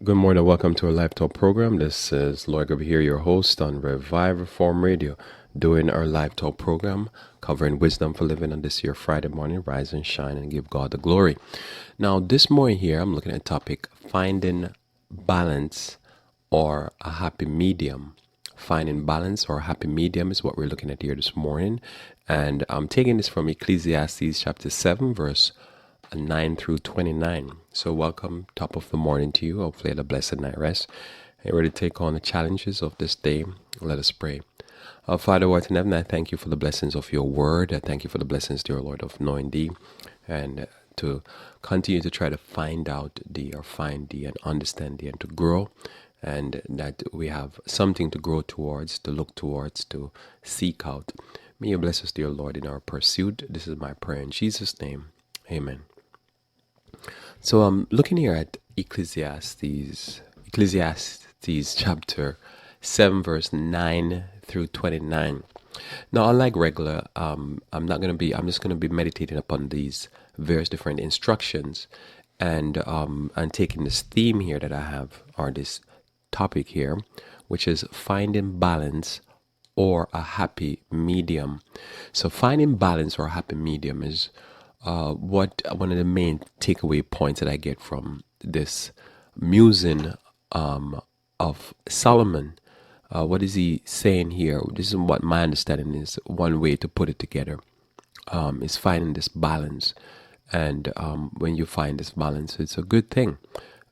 Good morning. Welcome to our Live Talk program. This is Lloyd Gruber here, your host on Revive Reform Radio, doing our Live Talk program, covering wisdom for living on this year, Friday morning. Rise and shine and give God the glory. Now, this morning here, I'm looking at a topic, finding balance or a happy medium. Finding balance or a happy medium is what we're looking at here this morning. And I'm taking this from Ecclesiastes chapter 7, verse 9 through 29. So welcome, top of the morning to you. Hopefully had a blessed night rest. And ready to take on the challenges of this day. Let us pray. Our Father, who art in heaven, I thank you for the blessings of your word. I thank you for the blessings, dear Lord, of knowing thee and to continue to try to find thee and understand thee and to grow, and that we have something to grow towards, to look towards, to seek out. May you bless us, dear Lord, in our pursuit. This is my prayer in Jesus' name. Amen. So I'm looking here at Ecclesiastes chapter 7, verse 9 through 29. Now, unlike regular, I'm just going to be meditating upon these various different instructions and taking this theme here that I have, or this topic here, which is finding balance or a happy medium. So finding balance or a happy medium is what one of the main takeaway points that I get from this musing of Solomon. What is he saying here? This is what my understanding is. One way to put it together is finding this balance. And when you find this balance, it's a good thing,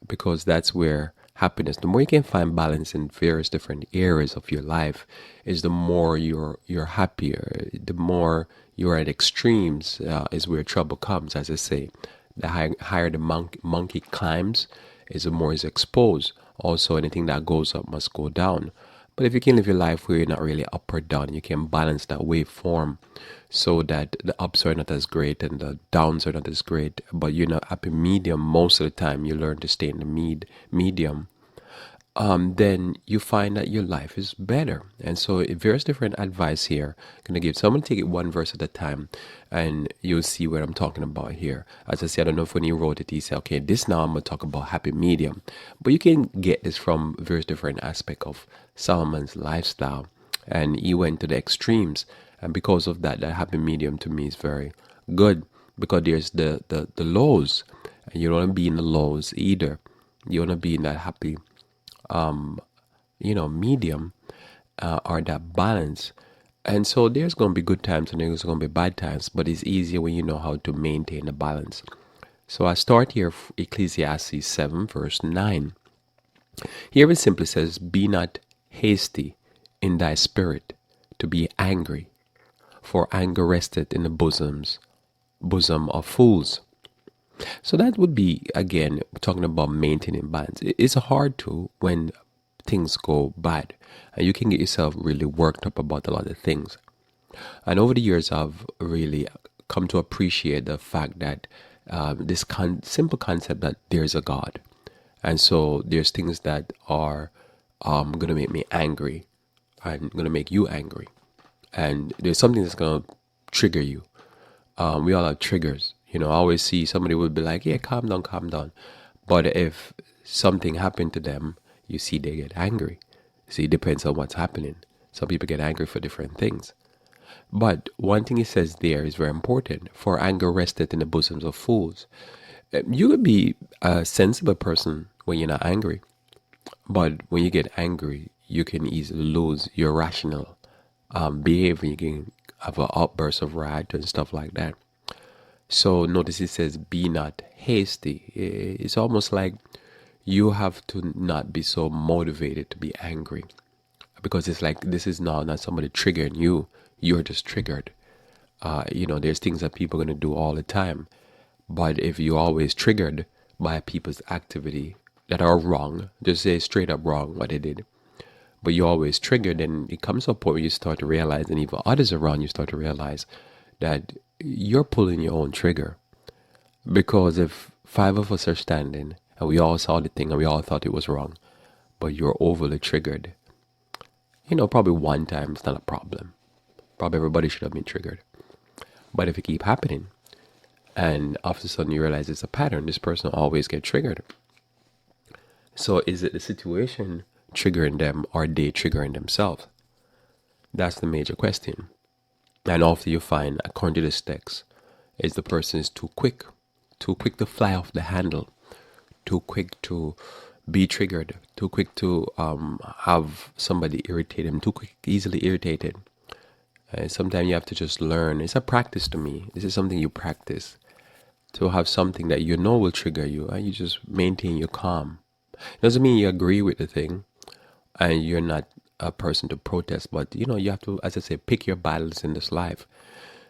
because that's where happiness, the more you can find balance in various different areas of your life, is the more you're happier. The more you're at extremes is where trouble comes. As I say, the higher the monkey climbs, is the more is exposed. Also, anything that goes up must go down. But if you can live your life where you're not really up or down, you can balance that waveform so that the ups are not as great and the downs are not as great, but you're not happy medium most of the time. You learn to stay in the medium. Then you find that your life is better. And so various different advice here I'm going to give. So I'm going to take it one verse at a time, and you'll see what I'm talking about here. As I said, I don't know if when you wrote it, you said, okay, this now I'm going to talk about happy medium. But you can get this from various different aspects of Solomon's lifestyle. And he went to the extremes. And because of that, that happy medium to me is very good, because there's the lows. And you don't want to be in the lows either. You want to be in that happy medium or that balance. And so there's going to be good times and there's going to be bad times, but it's easier when you know how to maintain the balance. So I start here, Ecclesiastes 7, verse 9. Here it simply says, be not hasty in thy spirit to be angry, for anger resteth in the bosom of fools. So that would be, again, talking about maintaining balance. It's hard to when things go bad, and you can get yourself really worked up about a lot of things. And over the years, I've really come to appreciate the fact that this simple concept that there's a God. And so there's things that are going to make me angry and going to make you angry. And there's something that's going to trigger you. We all have triggers. I always see somebody would be like, yeah, calm down, calm down. But if something happened to them, you see they get angry. See, it depends on what's happening. Some people get angry for different things. But one thing it says there is very important. For anger resteth in the bosoms of fools. You could be a sensible person when you're not angry. But when you get angry, you can easily lose your rational behavior. You can have an outburst of wrath and stuff like that. So notice it says, be not hasty. It's almost like you have to not be so motivated to be angry, because it's like this is now not somebody triggering you. You're just triggered. There's things that people are going to do all the time. But if you're always triggered by people's activity that are wrong, just say straight up wrong what they did, but you're always triggered, then it comes to a point where you start to realize, and even others around you start to realize, that you're pulling your own trigger. Because if 5 of us are standing and we all saw the thing and we all thought it was wrong, but you're overly triggered, probably one time it's not a problem. Probably everybody should have been triggered. But if it keep happening and all of a sudden you realize it's a pattern, this person always get triggered, So is it the situation triggering them or they triggering themselves? That's the major question. And often you find, according to this text, is the person is too quick to fly off the handle, too quick to be triggered, too quick to have somebody irritate them, too quick, easily irritated. And sometimes you have to just learn. It's a practice to me. This is something you practice to have something that you know will trigger you, and you just maintain your calm. It doesn't mean you agree with the thing, and you're not a person to protest, but you have to, as I say, pick your battles in this life.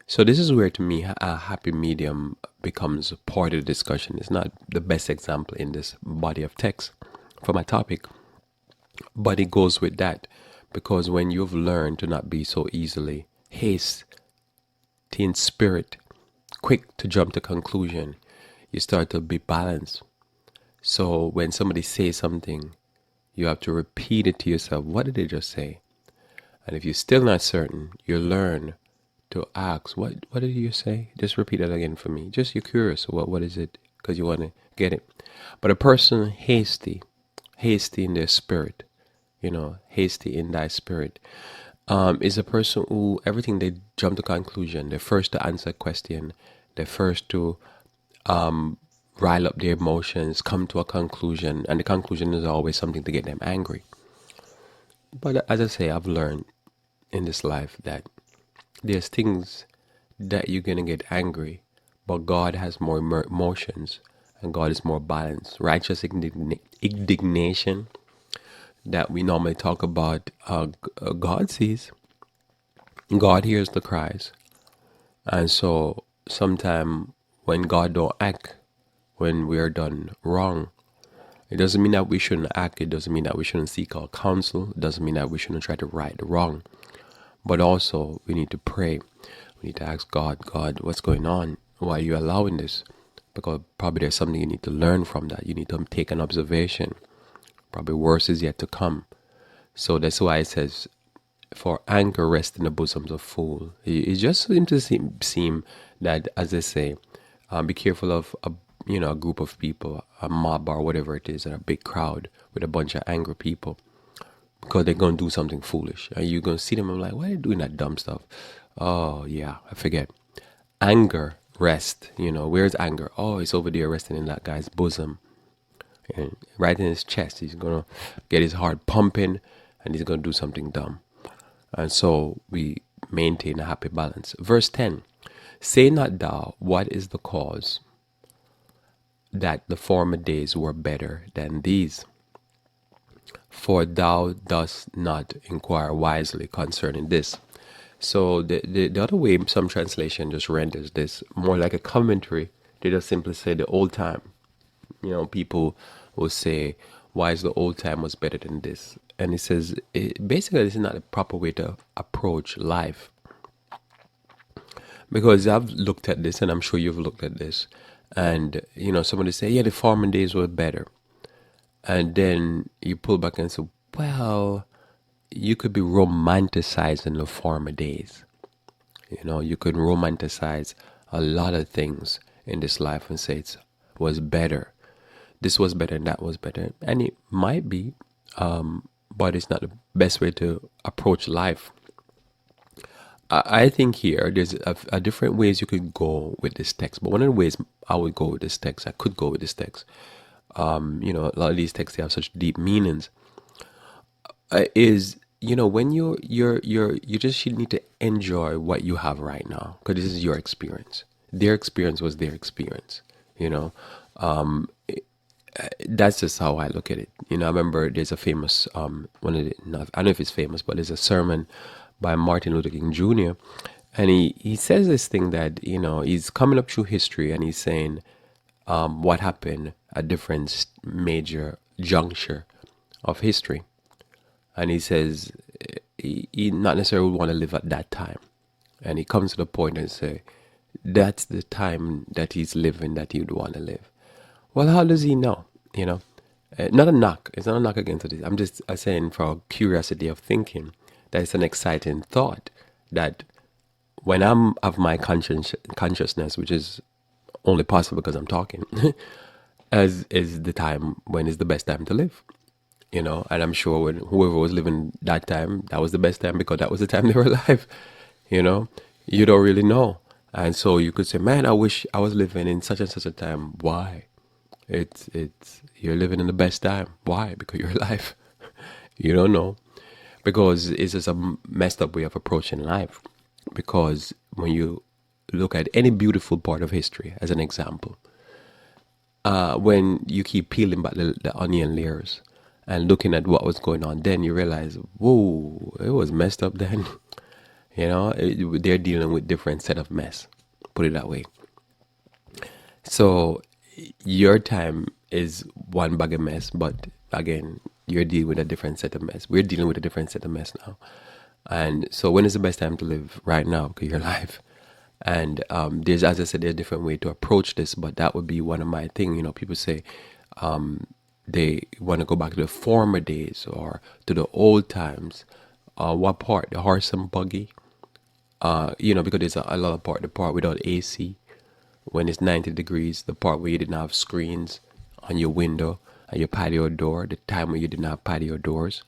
So this is where, to me, a happy medium becomes part of the discussion. It's not the best example in this body of text for my topic, but it goes with that, because when you've learned to not be so easily hasty in spirit, quick to jump to conclusion, you start to be balanced. So when somebody says something, you have to repeat it to yourself. What did they just say? And if you're still not certain, you learn to ask, what did you say? Just repeat it again for me. Just you're curious. What is it? Because you want to get it. But a person hasty in their spirit, hasty in thy spirit, is a person who everything they jump to conclusion. They're first to answer a question. They're first to rile up their emotions, come to a conclusion, and the conclusion is always something to get them angry. But as I say, I've learned in this life that there's things that you're going to get angry, but God has more emotions and God is more balanced. Righteous indignation that we normally talk about, God sees, God hears the cries. And so sometime when God don't act, when we're done wrong, it doesn't mean that we shouldn't act. It doesn't mean that we shouldn't seek our counsel. It doesn't mean that we shouldn't try to right the wrong. But also, we need to pray. We need to ask God, what's going on? Why are you allowing this? Because probably there's something you need to learn from that. You need to take an observation. Probably worse is yet to come. So that's why it says, for anger rests in the bosoms of fools. It just seems to seem that, as they say, be careful of a group of people, a mob or whatever it is, and a big crowd with a bunch of angry people, because they're going to do something foolish. And you're going to see them and like, why are they doing that dumb stuff? Oh, yeah, I forget. Anger rest. Where's anger? Oh, it's over there resting in that guy's bosom. And right in his chest. He's going to get his heart pumping and he's going to do something dumb. And so we maintain a happy balance. Verse 10, say not thou, what is the cause that the former days were better than these? For thou dost not inquire wisely concerning this. So the other way some translation just renders this more like a commentary. They just simply say the old time. People will say, why is the old time was better than this? And it says, basically, this is not a proper way to approach life. Because I've looked at this, and I'm sure you've looked at this, and, somebody say, yeah, the former days were better. And then you pull back and say, well, you could be romanticizing the former days. You could romanticize a lot of things in this life and say it was better. This was better and that was better. And it might be, but it's not the best way to approach life. I think here there's a different ways you could go with this text. But one of the ways I could go with this text, a lot of these texts, they have such deep meanings, is, when you just need to enjoy what you have right now, because this is your experience. Their experience was their experience, that's just how I look at it. I remember there's a famous, I don't know if it's famous, but there's a sermon by Martin Luther King Jr. And he says this thing that, he's coming up through history and he's saying what happened at different major juncture of history. And he says he not necessarily would want to live at that time. And he comes to the point and say, that's the time that he's living that he would want to live. Well, how does he know? Not a knock. It's not a knock against it. I'm just saying, for curiosity of thinking, that it's an exciting thought that when I'm of my consciousness, which is only possible because I'm talking, as is the time when is the best time to live. And I'm sure when whoever was living that time, that was the best time because that was the time they were alive. you know you don't really know. And so you could say, man, I wish I was living in such and such a time. Why? It's you're living in the best time. Why? Because you're alive. You don't know, because it's just a messed up way of approaching life. Because when you look at any beautiful part of history as an example, when you keep peeling back the onion layers and looking at what was going on then, you realize, whoa, it was messed up then. They're dealing with different set of mess, put it that way. So your time is one bag of mess, but again, you're dealing with a different set of mess. We're dealing with a different set of mess now. And so when is the best time to live? Right now, because you're alive. And there's, as I said, there's a different way to approach this, but that would be one of my things. People say they want to go back to the former days or to the old times. What part? The horse and buggy? Because there's a lot of the part without AC, when it's 90 degrees, the part where you didn't have screens on your window and your patio door, the time when you didn't have patio doors,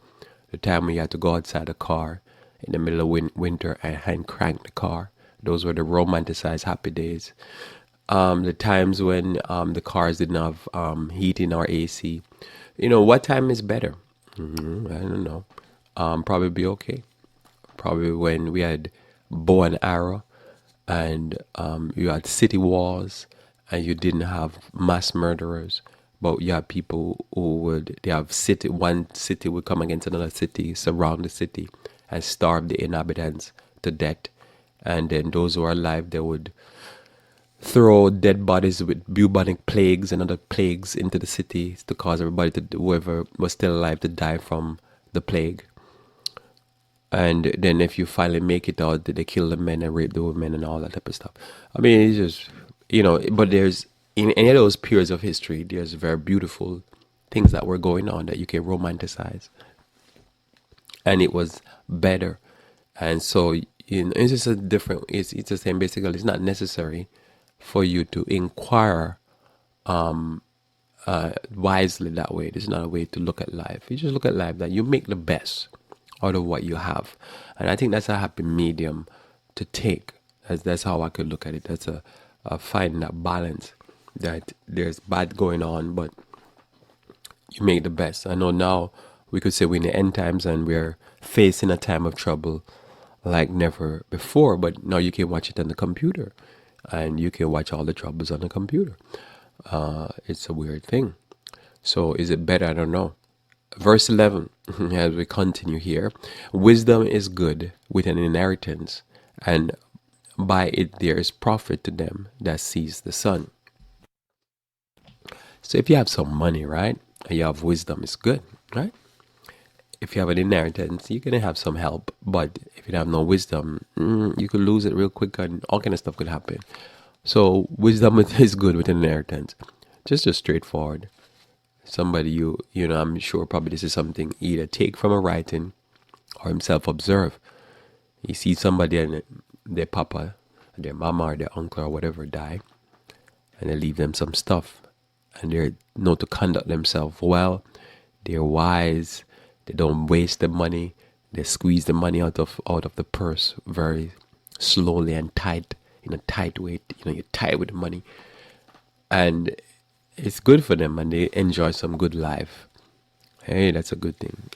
the time when you had to go outside the car in the middle of winter and hand crank the car. Those were the romanticized happy days. The times when the cars didn't have heating or AC. What time is better? I don't know. Probably be okay. Probably when we had bow and arrow, and you had city walls, and you didn't have mass murderers, but you had people who one city would come against another city, surround the city, and starve the inhabitants to death. And then those who are alive, they would throw dead bodies with bubonic plagues and other plagues into the city to cause whoever was still alive, to die from the plague. And then if you finally make it out, they kill the men and rape the women and all that type of stuff. I mean, it's just, but there's, in any of those periods of history, there's very beautiful things that were going on that you can romanticize. And it was better. And so, it's just it's the same, basically. It's not necessary for you to inquire wisely that way. This is not a way to look at life. You just look at life that you make the best out of what you have. And I think that's a happy medium to take. That's how I could look at it. That's a finding that balance, that there's bad going on, but you make the best. I know now we could say we're in the end times and we're facing a time of trouble like never before, but now you can watch it on the computer and you can watch all the troubles on the computer. It's a weird thing. So is it better? I don't know. Verse 11, as we continue here, wisdom is good with an inheritance, and by it there is profit to them that sees the sun. So if you have some money, right, and you have wisdom, it's good, right? If you have an inheritance, you can have some help, but if you have no wisdom, you could lose it real quick and all kind of stuff could happen. So wisdom is good with an inheritance. Just straightforward. Somebody I'm sure probably this is something either take from a writing or himself observe. You see somebody and their papa, their mama or their uncle or whatever die, and they leave them some stuff, and they know to conduct themselves well. They're wise. They don't waste the money. They squeeze the money out of the purse very slowly and tight, in a tight way. You're tight with the money, and it's good for them, and they enjoy some good life. Hey, that's a good thing.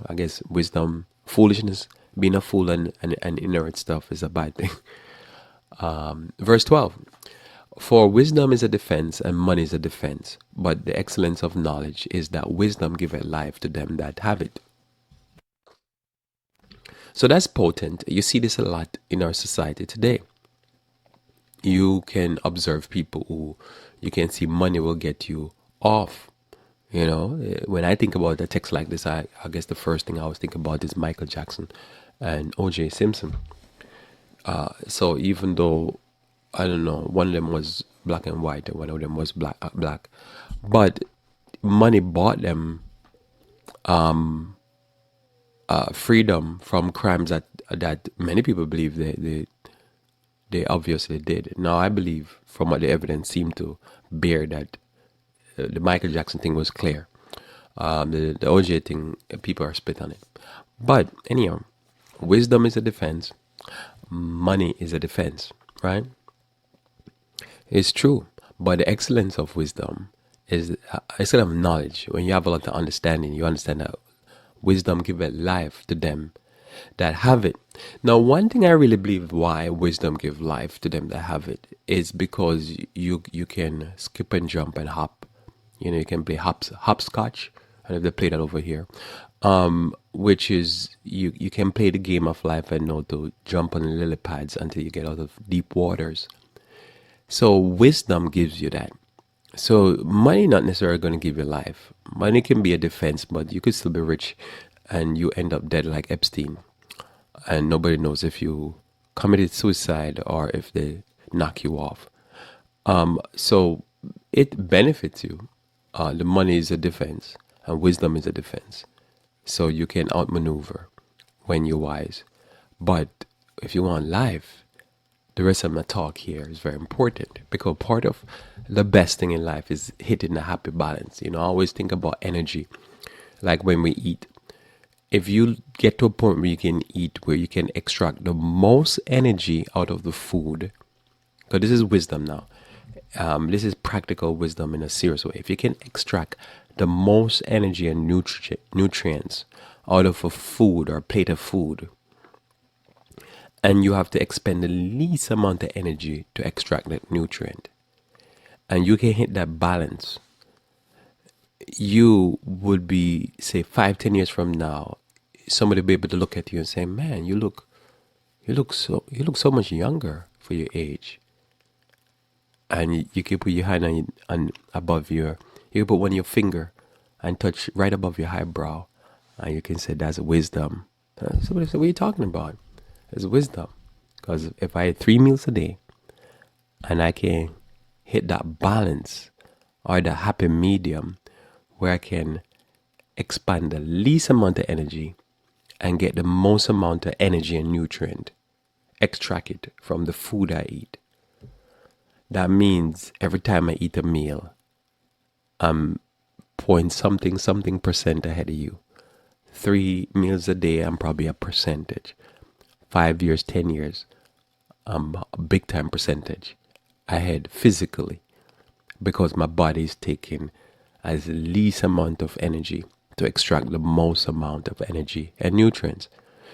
I guess wisdom, foolishness, being a fool and ignorant stuff is a bad thing. Verse 12. For wisdom is a defense and money is a defense, but the excellence of knowledge is that wisdom giveth life to them that have it. So that's potent. You see this a lot in our society today. You can observe people who you can see money will get you off. When I think about a text like this, I guess the first thing I was thinking about is Michael Jackson and O.J. Simpson. So even though, I don't know, one of them was black and white and one of them was black, but money bought them freedom from crimes that many people believe they obviously did. Now I believe from what the evidence seemed to bear that the Michael Jackson thing was clear. The OJ thing, people are split on it. But anyhow, wisdom is a defense. Money is a defense, right? It's true. But the excellence of wisdom is instead of knowledge. When you have a lot of understanding, you understand that wisdom gives life to them that have it. Now, one thing I really believe why wisdom gives life to them that have it is because you can skip and jump and hop. You know, you can play hopscotch. I don't know if they play that over here. Which is you can play the game of life and know to jump on the lily pads until you get out of deep waters. So wisdom gives you that. So money not necessarily going to give you life. Money can be a defense, but you could still be rich and you end up dead like Epstein. And nobody knows if you committed suicide or if they knock you off. So it benefits you. The money is a defense and wisdom is a defense. So you can outmaneuver when you're wise. But if you want life, the rest of my talk here is very important because part of the best thing in life is hitting a happy balance. You know, I always think about energy, like when we eat. If you get to a point where you can eat, where you can extract the most energy out of the food, because this is wisdom now. This is practical wisdom in a serious way. If you can extract the most energy and nutrients out of a food or a plate of food, and you have to expend the least amount of energy to extract that nutrient, and you can hit that balance, you would be, say, 5, 10 years from now, somebody will be able to look at you and say, "Man, you look so much younger for your age." And you can put your hand on above you can put one of your finger and touch right above your eyebrow, and you can say that's wisdom. Somebody said, "What are you talking about?" It's wisdom, because if I eat 3 meals a day, and I can hit that balance or that happy medium where I can expand the least amount of energy and get the most amount of energy and nutrient, extract it from the food I eat. That means every time I eat a meal, I'm point something percent ahead of you. 3 meals a day, I'm probably a percentage. 5 years, 10 years, I'm a big time percentage ahead physically because my body is taking as least amount of energy to extract the most amount of energy and nutrients.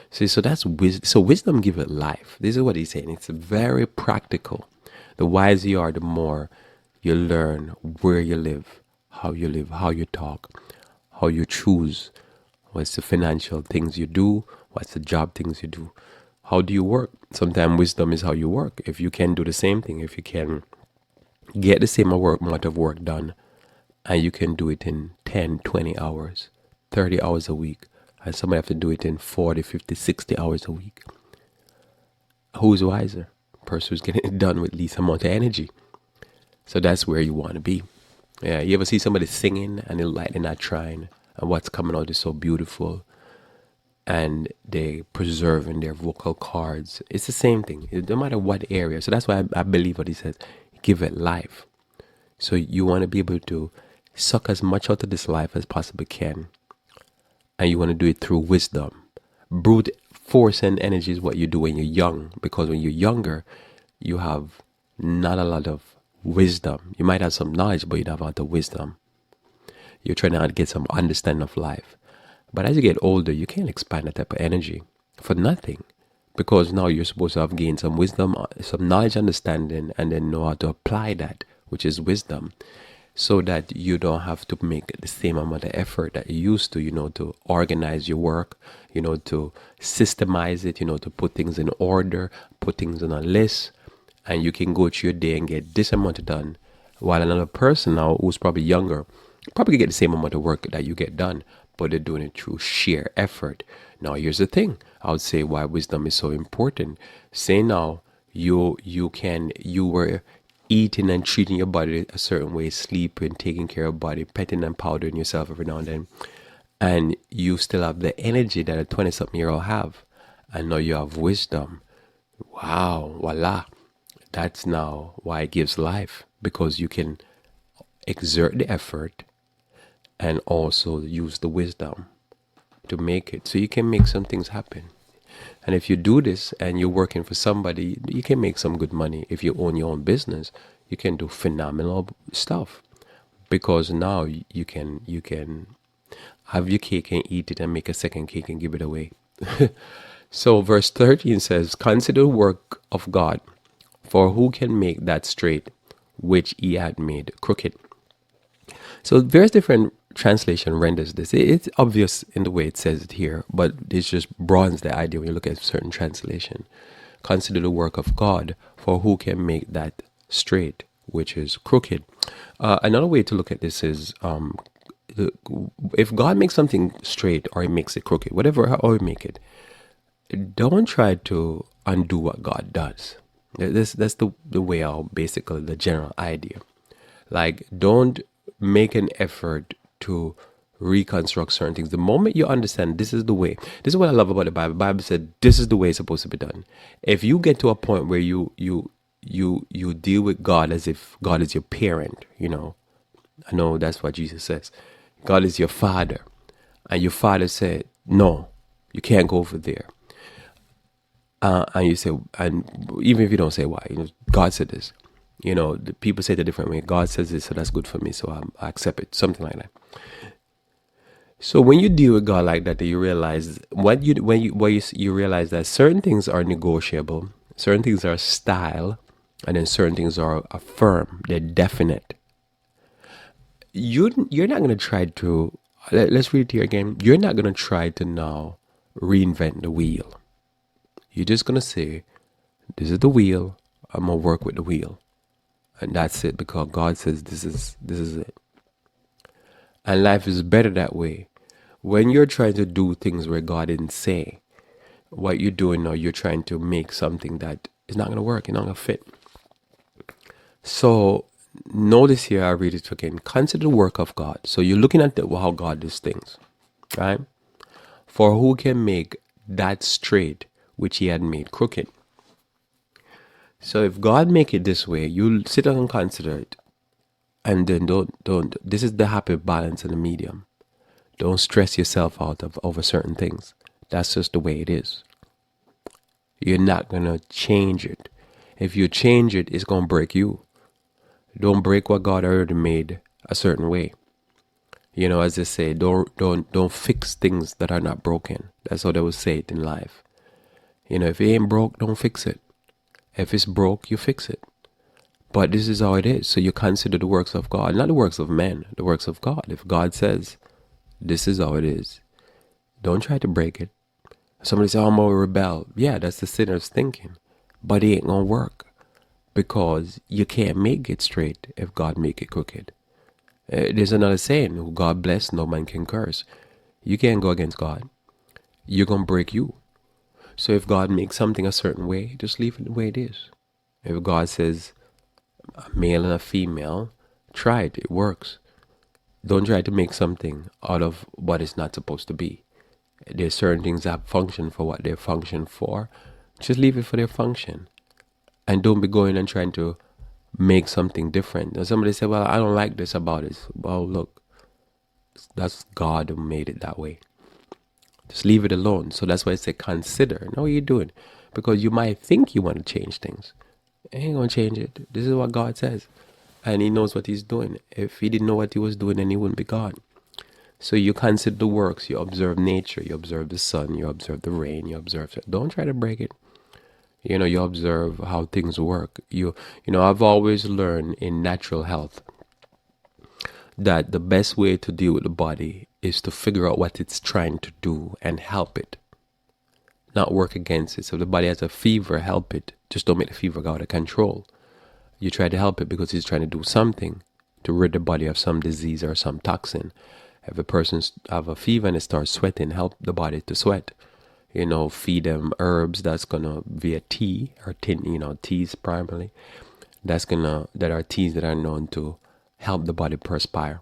See, so that's wisdom. So wisdom gives it life. This is what he's saying. It's very practical. The wiser you are, the more you learn where you live, how you talk, how you choose, what's the financial things you do, what's the job things you do, how do you work. Sometimes wisdom is how you work. If you can do the same thing, if you can get the same amount of work done, and you can do it in 10, 20 hours, 30 hours a week, and somebody have to do it in 40, 50, 60 hours a week, who's wiser? Person who's getting it done with least amount of energy. So that's where you want to be. Yeah, you ever see somebody singing and they're not trying, and what's coming out is so beautiful, and they preserving their vocal cords. It's the same thing. No matter what area. So that's why I believe what he says. Give it life. So you want to be able to suck as much out of this life as possibly can, and you want to do it through wisdom. Brute force and energy is what you do when you're young, because when you're younger, you have not a lot of wisdom. You might have some knowledge, but you don't have a lot of wisdom. You're trying to get some understanding of life. But as you get older, you can't expand that type of energy for nothing, because now you're supposed to have gained some wisdom, some knowledge, understanding, and then know how to apply that, which is wisdom, so that you don't have to make the same amount of effort that you used to, to organize your work, to systemize it, to put things in order, put things on a list, and you can go through your day and get this amount done, while another person now who's probably younger probably get the same amount of work that you get done, but they're doing it through sheer effort. Now, here's the thing. I would say why wisdom is so important. Say now you were eating and treating your body a certain way, sleeping, taking care of your body, petting and powdering yourself every now and you still have the energy that a 20-something-year-old have, and now you have wisdom. Wow, voila. That's now why it gives life, because you can exert the effort, and also use the wisdom to make it. So you can make some things happen. And if you do this and you're working for somebody, you can make some good money. If you own your own business, you can do phenomenal stuff, because now you can have your cake and eat it and make a second cake and give it away. So verse 13 says, consider the work of God, for who can make that straight which he had made crooked? So various different translation renders this. It's obvious in the way it says it here, but it just broadens the idea when you look at certain translation. Consider the work of God, for who can make that straight which is crooked? Another way to look at this is, if God makes something straight or he makes it crooked, whatever, how he make it, don't try to undo what God does. That's the way out, basically the general idea. Like, don't make an effort to reconstruct certain things. The moment you understand this is the way, this is what I love about the Bible. The Bible said this is the way it's supposed to be done. If you get to a point where you deal with God as if God is your parent, I know that's what Jesus says. God is your father, and your father said, "No, you can't go over there." And you say, and even if you don't say why, God said this. The people say it a different way. God says this, so that's good for me, so I accept it. Something like that. So when you deal with God like that, you realize you realize that certain things are negotiable, certain things are style, and then certain things are firm. They're definite. You're not gonna try to. Let's read it here again. You're not gonna try to now reinvent the wheel. You're just gonna say, "This is the wheel. I'm gonna work with the wheel." And that's it, because God says this is it. And life is better that way. When you're trying to do things where God didn't say, what you're doing now, you're trying to make something that is not going to work, it's not going to fit. So notice here, I read it again. Consider the work of God. So you're looking at how God does things, right? For who can make that straight which he had made crooked? So if God make it this way, you sit down and consider it. And then don't, this is the happy balance in the medium. Don't stress yourself out over certain things. That's just the way it is. You're not going to change it. If you change it, it's going to break you. Don't break what God already made a certain way. As they say, don't fix things that are not broken. That's how they would say it in life. If it ain't broke, don't fix it. If it's broke, you fix it. But this is how it is. So you consider the works of God, not the works of men, the works of God. If God says, this is how it is, don't try to break it. Somebody say, I'm going to rebel. Yeah, that's the sinner's thinking. But it ain't going to work, because you can't make it straight if God make it crooked. There's another saying, who God bless, no man can curse. You can't go against God. You're going to break you. So if God makes something a certain way, just leave it the way it is. If God says a male and a female, try it. It works. Don't try to make something out of what it's not supposed to be. There's certain things that function for what they function for. Just leave it for their function. And don't be going and trying to make something different. And somebody said, well, I don't like this about it. Well, look, that's God who made it that way. Just leave it alone. So that's why I say consider. Know what you're doing. Because you might think you want to change things. You ain't going to change it. This is what God says. And he knows what he's doing. If he didn't know what he was doing, then he wouldn't be God. So you consider the works. You observe nature. You observe the sun. You observe the rain. You observe. Don't try to break it. You observe how things work. I've always learned in natural health that the best way to deal with the body is to figure out what it's trying to do and help it, not work against it. So if the body has a fever, help it. Just don't make the fever go out of control. You try to help it because it's trying to do something to rid the body of some disease or some toxin. If a person have a fever and it starts sweating, help the body to sweat. Feed them herbs that's gonna be a tea or teas primarily. That are teas that are known to help the body perspire.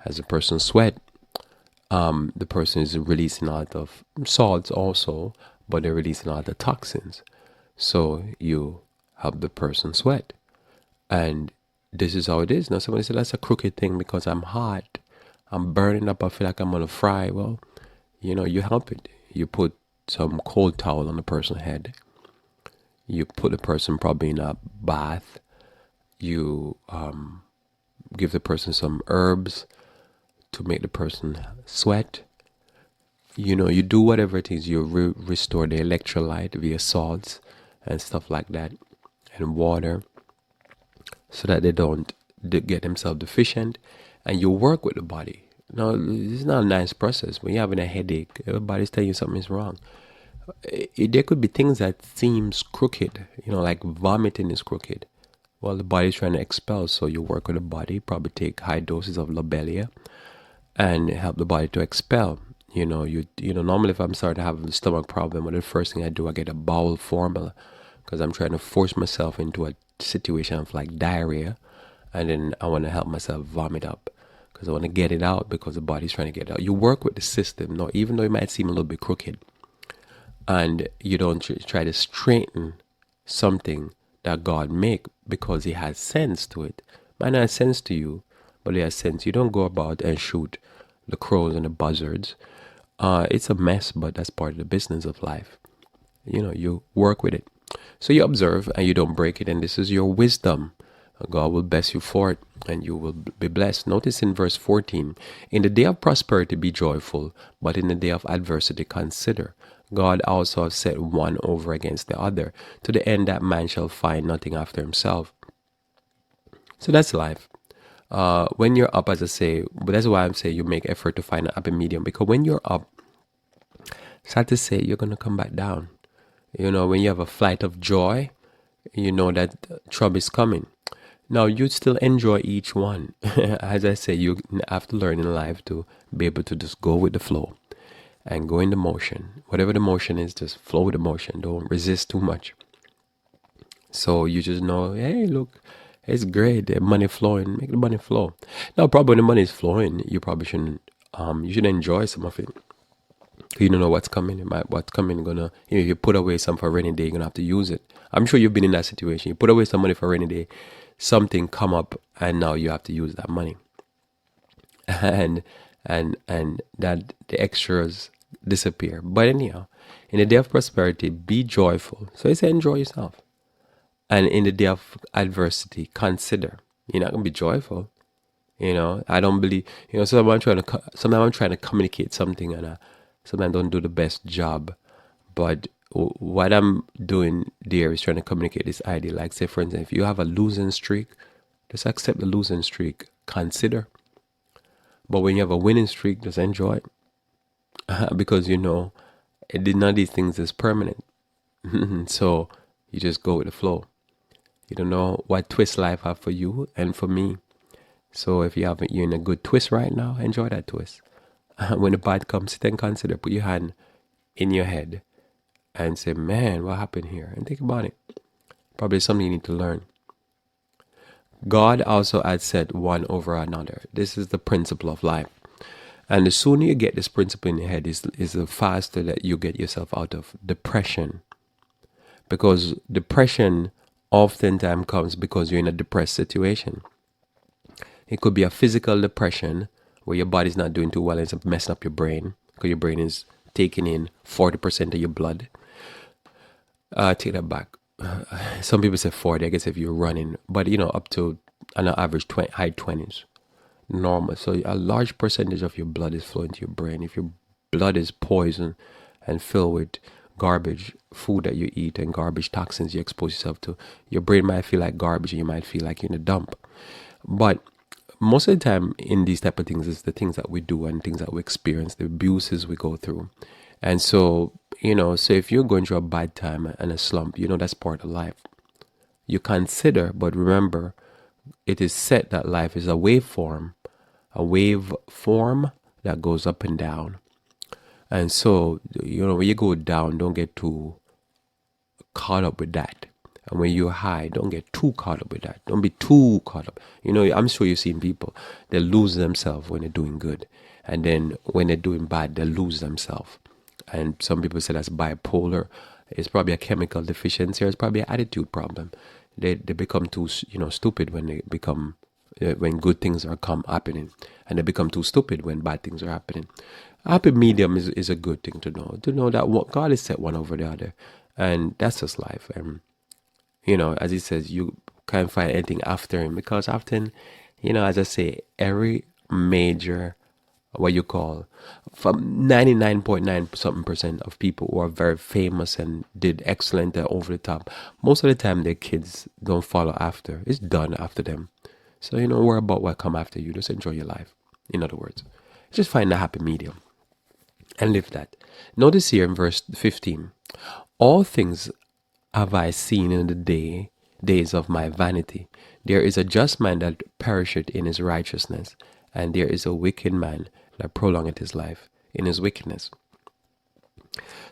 As the person sweat, the person is releasing a lot of salts also, but they're releasing a lot of toxins. So you help the person sweat. And this is how it is. Now somebody said that's a crooked thing because I'm hot, I'm burning up, I feel like I'm gonna fry. Well, you help it. You put some cold towel on the person's head. You put the person probably in a bath. You give the person some herbs to make the person sweat. You do whatever it is. You restore the electrolyte via salts and stuff like that, and water, so that they don't get themselves deficient. And you work with the body. Now, this is not a nice process. When you're having a headache, everybody's telling you something is wrong. There could be things that seems crooked, like vomiting is crooked. Well, the body's trying to expel, so you work with the body, probably take high doses of lobelia and help the body to expel. Normally if I'm starting to have a stomach problem, the first thing I do, I get a bowel formula because I'm trying to force myself into a situation of like diarrhea, and then I want to help myself vomit up because I want to get it out because the body's trying to get it out. You work with the system, no, even though it might seem a little bit crooked, and you don't try to straighten something that God make because He has sense to it. Might not have sense to you, but He has sense. You don't go about and shoot the crows and the buzzards. It's a mess, but that's part of the business of life. You work with it. So you observe and you don't break it, and this is your wisdom. God will bless you for it, and you will be blessed. Notice in verse 14, in the day of prosperity be joyful, but in the day of adversity consider. God also has set one over against the other, to the end that man shall find nothing after himself. So that's life. When you're up, as I say, but that's why I'm saying you make effort to find a happy medium, because when you're up, sad to say, you're going to come back down. When you have a flight of joy, you know that trouble is coming. Now, you still enjoy each one. As I say, you have to learn in life to be able to just go with the flow and go in the motion. Whatever the motion is, just flow with the motion. Don't resist too much. So you just know, hey, look, it's great. The money flowing. Make the money flow. Now, probably when the money is flowing, you probably shouldn't. You should enjoy some of it. You don't know what's coming. What's coming gonna. If you put away some for a rainy day, you're gonna have to use it. I'm sure you've been in that situation. You put away some money for a rainy day, something come up, and now you have to use that money. And that the extras disappear. But anyhow, in the day of prosperity, be joyful. So he said, enjoy yourself. And in the day of adversity, consider. You're not gonna be joyful. I don't believe. Sometimes I'm trying to communicate something, and sometimes I don't do the best job. But what I'm doing there is trying to communicate this idea. Like, say, for instance, if you have a losing streak, just accept the losing streak. Consider. But when you have a winning streak, just enjoy it. Because none of these things is permanent. So you just go with the flow. You don't know what twist life have for you and for me. So if you're in a good twist right now, enjoy that twist. When the bad comes, sit and consider. Put your hand in your head and say, man, what happened here? And think about it. Probably something you need to learn. God also had set one over another. This is the principle of life. And the sooner you get this principle in your head is the faster that you get yourself out of depression. Because depression oftentimes comes because you're in a depressed situation. It could be a physical depression where your body's not doing too well and it's messing up your brain because your brain is taking in 40% of your blood. Take that back. Some people say 40, I guess if you're running, but up to an average high 20s. Normal. So a large percentage of your blood is flowing to your brain. If your blood is poisoned and filled with garbage food that you eat and garbage toxins you expose yourself to, your brain might feel like garbage and you might feel like you're in a dump. But most of the time in these type of things is the things that we do and things that we experience, the abuses we go through. And so, so if you're going through a bad time and a slump, that's part of life. You consider, but remember, it is said that life is a waveform that goes up and down. And so, when you go down, don't get too caught up with that. And when you're high, don't get too caught up with that. Don't be too caught up. I'm sure you've seen people, they lose themselves when they're doing good. And then when they're doing bad, they lose themselves. And some people say that's bipolar. It's probably a chemical deficiency or it's probably an attitude problem. They become too stupid when they become when good things are come happening, and they become too stupid when bad things are happening. Happy medium is a good thing to know that what God has set one over the other, and that's just life. And as he says, you can't find anything after him, because often, as I say, every major, what you call, from 99.9 something percent of people who are very famous and did excellent and over the top, most of the time their kids don't follow after. It's done after them. So worry about what come after you. Just enjoy your life. In other words, just find a happy medium and live that. Notice here in verse 15, all things have I seen in the days of my vanity. There is a just man that perisheth in his righteousness, and there is a wicked man that prolongeth his life in his wickedness.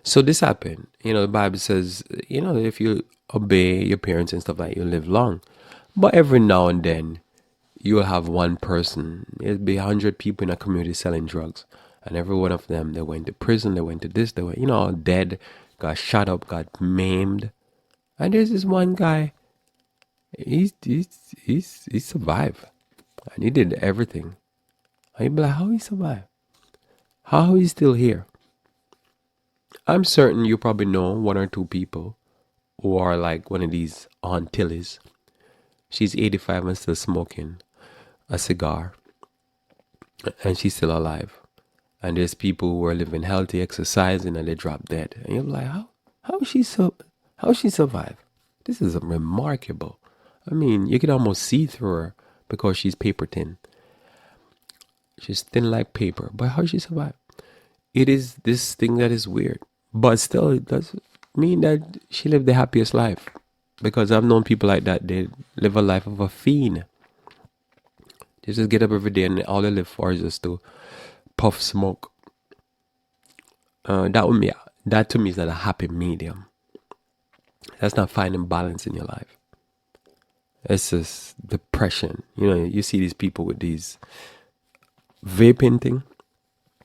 So this happened. The Bible says, if you obey your parents and stuff like that, you live long. But every now and then, you'll have one person. It'll be 100 people in a community selling drugs. And every one of them, they went to prison, they went to this, they went, dead, got shot up, got maimed. And there's this one guy, he survived. And he did everything. And you'd be like, how he survived? How he's still here? I'm certain you probably know one or two people who are like one of these Aunt Tillies. She's 85 and still smoking a cigar. And she's still alive. And there's people who are living healthy, exercising, and they drop dead. And you're like, how she survive? This is remarkable. I mean, you can almost see through her because she's paper thin. She's thin like paper. But how she survive? It is this thing that is weird. But still, it does mean that she lived the happiest life. Because I've known people like that. They live a life of a fiend. They just get up every day and all they live for is just to puff smoke. That to me is not a happy medium. That's not finding balance in your life. It's just depression. You see these people with these vaping thing.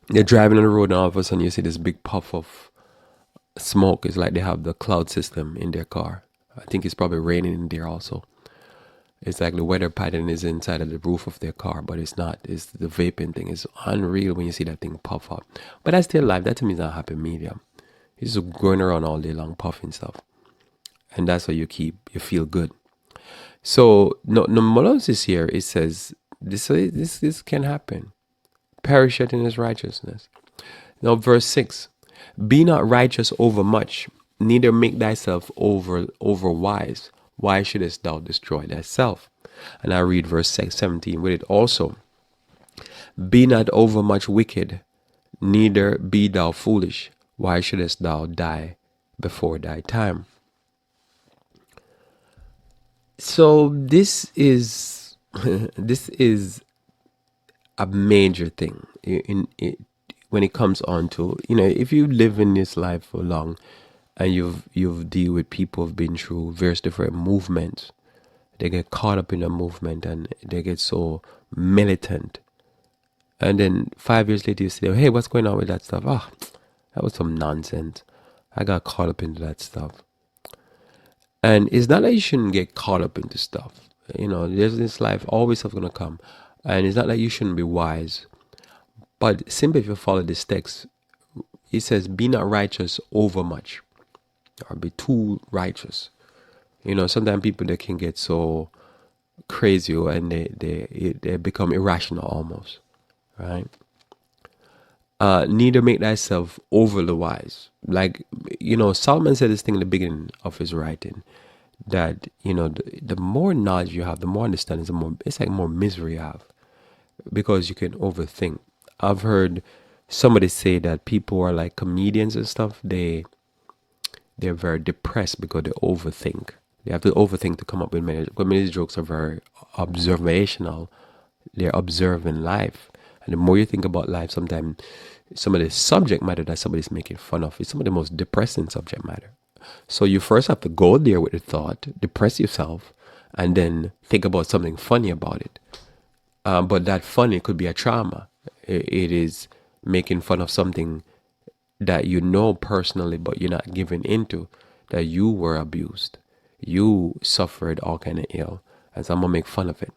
They're driving on the road and all of a sudden you see this big puff of smoke. It's like they have the cloud system in their car. I think it's probably raining in there also. It's like the weather pattern is inside of the roof of their car, but it's not. It's the vaping thing. It's unreal when you see that thing puff up. But that's still life. That to me is not a happy medium. You're just going around all day long puffing stuff. And that's how you feel good. So, no Moses here, it says, this can happen. Perisheth in his righteousness. Now, verse 6. Be not righteous over much, neither make thyself over wise. Why shouldest thou destroy thyself? And I read verse 17 with it also. Be not over much wicked, neither be thou foolish. Why shouldest thou die before thy time? So this is a major thing when it comes on to, if you live in this life for long, and you've dealt with people who've been through various different movements. They get caught up in a movement and they get so militant. And then 5 years later you say, hey, what's going on with that stuff? That was some nonsense. I got caught up into that stuff. And it's not that you shouldn't get caught up into stuff. There's this life, always stuff gonna come. And it's not that you shouldn't be wise. But simply if you follow this text, it says, be not righteous over much. Or be too righteous. Sometimes people, they can get so crazy and they become irrational almost, right? Neither make thyself overly wise. Like, Solomon said this thing in the beginning of his writing, that, the more knowledge you have, the more understanding, it's like more misery you have, because you can overthink. I've heard somebody say that people are like comedians and stuff, they're very depressed because they overthink. They have to overthink to come up with many jokes are very observational. They're observing life. And the more you think about life, sometimes some of the subject matter that somebody's making fun of is some of the most depressing subject matter. So you first have to go there with the thought, depress yourself, and then think about something funny about it. But that funny could be a trauma. It is making fun of something that you know personally, but you're not giving into, that you were abused. You suffered all kind of ill, and so I'm gonna make fun of it.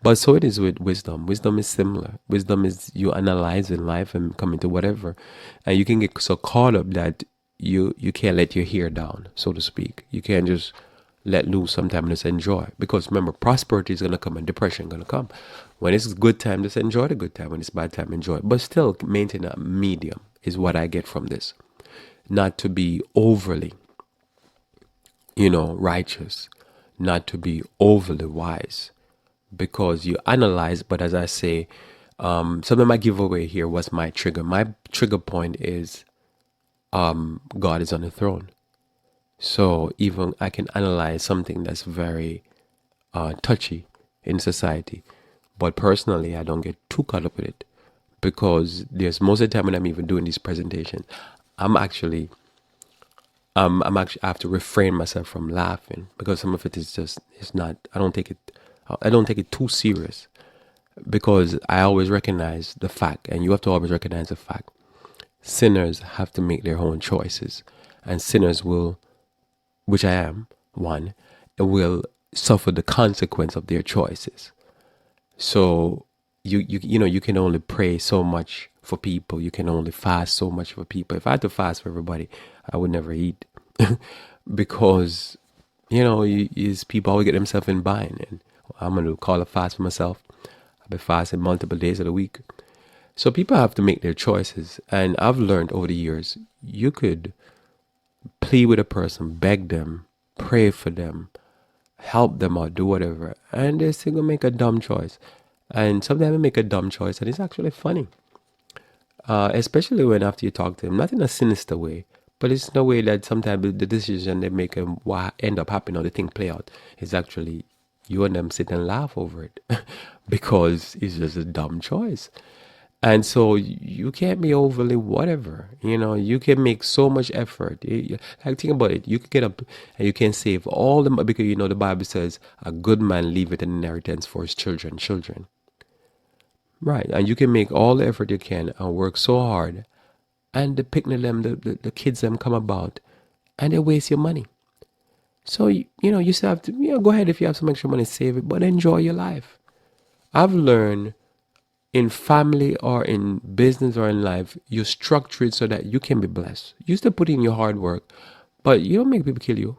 But so it is with wisdom. Wisdom is similar. Wisdom is you analyzing life and coming to whatever, and you can get so caught up that you can't let your hair down, so to speak. You can't just let loose sometime and just enjoy. Because remember, prosperity is gonna come and depression gonna come. When it's good time, just enjoy the good time. When it's bad time, enjoy it. But still maintain a medium is what I get from this. Not to be overly, righteous, not to be overly wise, because you analyze. But as I say, some of my giveaway here was my trigger. My trigger point is God is on the throne. So even I can analyze something that's very touchy in society, but personally, I don't get too caught up with it, because there's most of the time when I'm even doing these presentations, I'm actually I have to refrain myself from laughing, because some of it is just, it's not, I don't take it too serious, because I always recognize the fact, and you have to always recognize the fact, sinners have to make their own choices, and sinners will, which I am one, will suffer the consequence of their choices. So you can only pray so much for people. You can only fast so much for people. If I had to fast for everybody, I would never eat, because is people always get themselves in bind. And I'm gonna call a fast for myself. I've been fasting multiple days of the week. So people have to make their choices, and I've learned over the years, you could plead with a person, beg them, pray for them, help them out, do whatever, and they're still gonna make a dumb choice. And sometimes they make a dumb choice, and it's actually funny, especially when after you talk to them, not in a sinister way, but it's in a way that sometimes the decision they make and what end up happening or the thing play out is actually you and them sit and laugh over it because it's just a dumb choice. And so you can't be overly whatever. You can make so much effort. Like, think about it. You can get up and you can save all the because the Bible says a good man leaveth an inheritance for his children. Right. And you can make all the effort you can and work so hard, and the picnic them, the kids them come about, and they waste your money. So you still have to go ahead, if you have some extra money, save it, but enjoy your life. I've learned, in family or in business or in life, you structure it so that you can be blessed. You still put in your hard work, but you don't make people kill you.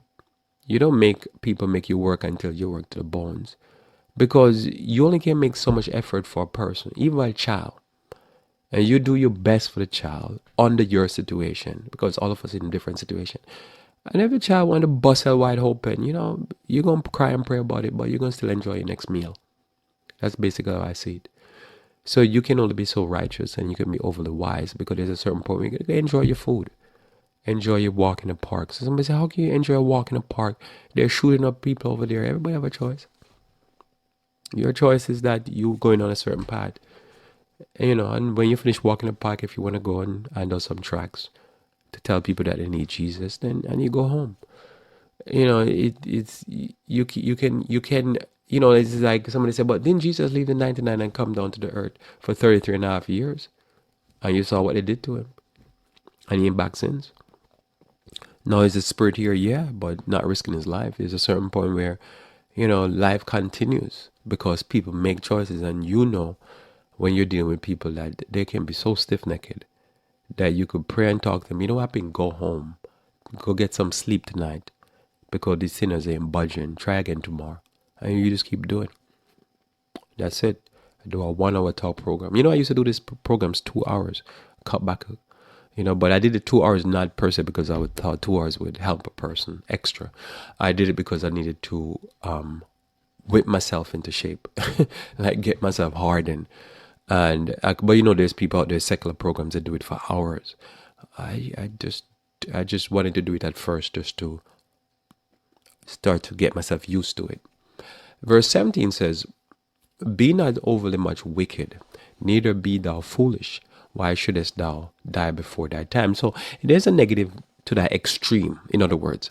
You don't make people make you work until you work to the bones, because you only can make so much effort for a person, even a child. And you do your best for the child under your situation, because all of us in a different situation. And every child want to bust hell wide open, you're going to cry and pray about it, but you're going to still enjoy your next meal. That's basically how I see it. So you can only be so righteous and you can be overly wise, because there's a certain point where you can enjoy your food. Enjoy your walk in the park. So somebody say, how can you enjoy a walk in the park? They're shooting up people over there. Everybody have a choice. Your choice is that you going on a certain path. And when you finish walking the park, if you want to go and handle some tracks to tell people that they need Jesus, then and you go home. It's you can it's like somebody said, but didn't Jesus leave the 99 and come down to the earth for 33 and a half years? And you saw what they did to him, and he ain't back since. Now is the spirit here? Yeah, but not risking his life. There's a certain point where life continues, because people make choices, and when you're dealing with people that they can be so stiff-necked that you could pray and talk to them. You know what happened? Go home. Go get some sleep tonight, because these sinners ain't budging. Try again tomorrow. And you just keep doing. That's it. I do a 1 hour talk program. I used to do these programs 2 hours. Cut back, but I did it 2 hours not per se because I thought 2 hours would help a person extra. I did it because I needed to whip myself into shape, like get myself hardened. And but there's people out there, secular programs, that do it for hours. I just wanted to do it at first, just to start to get myself used to it. Verse 17 says, be not overly much wicked, neither be thou foolish. Why shouldest thou die before thy time? So there's a negative to that extreme, in other words.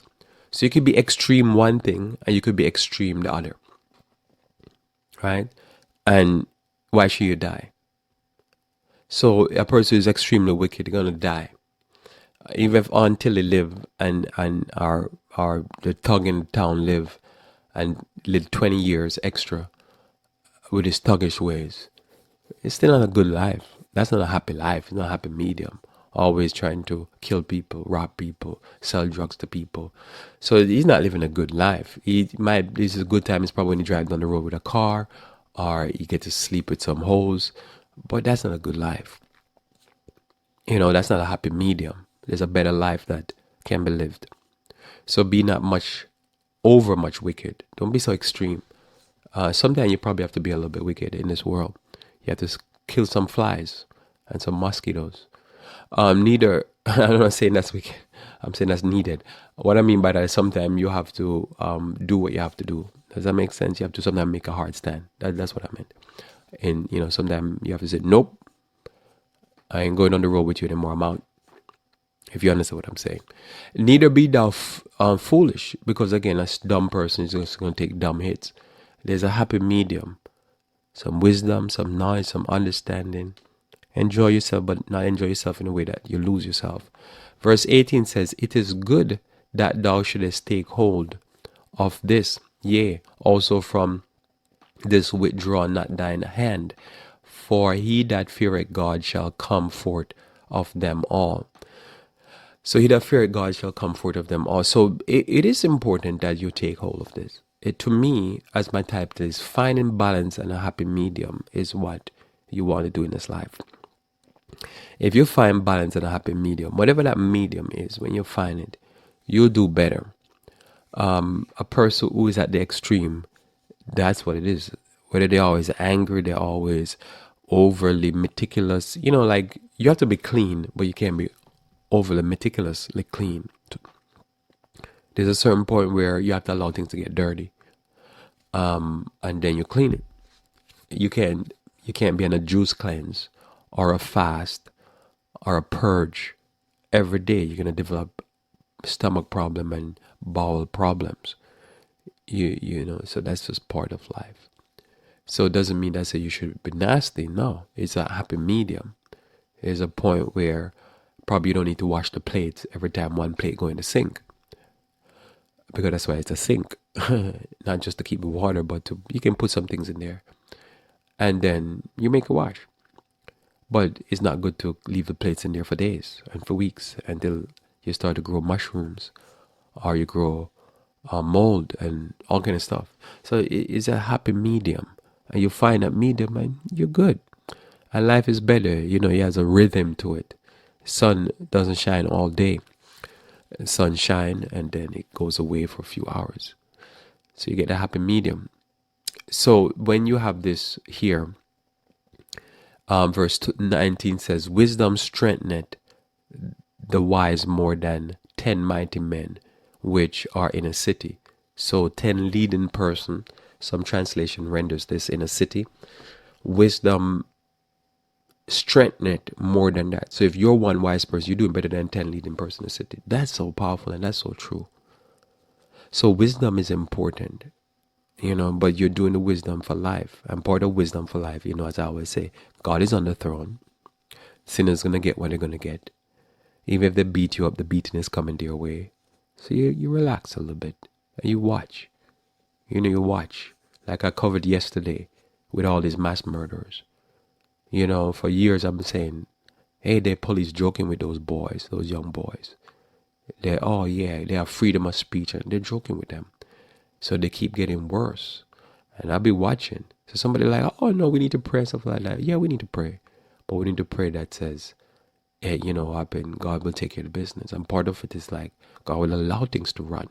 So you could be extreme one thing and you could be extreme the other. Right? And why should you die? So a person who is extremely wicked is going to die. Even if Aunt Tilly live and our the thug in town live and live 20 years extra with his thuggish ways, it's still not a good life. That's not a happy life. It's not a happy medium. Always trying to kill people, rob people, sell drugs to people. So he's not living a good life. This is a good time. It's probably when he drives down the road with a car, or he gets to sleep with some hoes. But that's not a good life. That's not a happy medium. There's a better life that can be lived. So be not much wicked. Don't be so extreme. Sometimes you probably have to be a little bit wicked in this world. You have to kill some flies and some mosquitoes. Neither, I'm not saying that's wicked. I'm saying that's needed. What I mean by that is sometimes you have to do what you have to do. Does that make sense? You have to sometimes make a hard stand. That's what I meant. And, sometimes you have to say, nope, I ain't going on the road with you anymore. I'm out. If you understand what I'm saying. Neither be thou foolish, because again, a dumb person is just going to take dumb hits. There's a happy medium. Some wisdom, some knowledge, some understanding. Enjoy yourself, but not enjoy yourself in a way that you lose yourself. Verse 18 says, it is good that thou shouldest take hold of this, yea, also from this withdraw not thine hand. For he that feareth God shall come forth of them all. So he that feareth God shall come forth of them all. So it is important that you take hold of this. To me, as my type is, finding balance and a happy medium is what you want to do in this life. If you find balance and a happy medium, whatever that medium is, when you find it, you'll do better. A person who is at the extreme, that's what it is. Whether they're always angry, they're always overly meticulous. Like you have to be clean, but you can't be overly meticulously clean. There's a certain point where you have to allow things to get dirty, and then you clean it. You can't be on a juice cleanse or a fast or a purge every day. You're gonna develop stomach problem and bowel problems. So that's just part of life. So it doesn't mean that you should be nasty. No, it's a happy medium. There's a point where probably you don't need to wash the plates every time one plate go in the sink, because that's why it's a sink. Not just to keep the water, but you can put some things in there and then you make a wash. But it's not good to leave the plates in there for days and for weeks until you start to grow mushrooms or you grow mold and all kind of stuff. So it's a happy medium, and you find that medium and you're good. And life is better. It has a rhythm to it. Sun doesn't shine all day. Sun shine and then it goes away for a few hours. So you get a happy medium. So when you have this here, verse 19 says, wisdom strengtheneth the wise more than 10 mighty men which are in a city. So 10 leading person, some translation renders this in a city. Wisdom strengtheneth more than that. So if you're one wise person, you're doing better than 10 leading person in the city. That's so powerful and that's so true. So wisdom is important, but you're doing the wisdom for life. And part of wisdom for life, as I always say, God is on the throne. Sinners going to get what they're going to get. Even if they beat you up, the beating is coming their way. So you relax a little bit and you watch. You watch. Like I covered yesterday with all these mass murderers. For years I've been saying, hey, the police joking with those boys, those young boys. They have freedom of speech and they're joking with them. So they keep getting worse. And I'll be watching. So somebody like, oh no, we need to pray, stuff like that. Yeah, we need to pray. But we need to pray that says, hey, God will take care of the business. And part of it is like, God will allow things to run.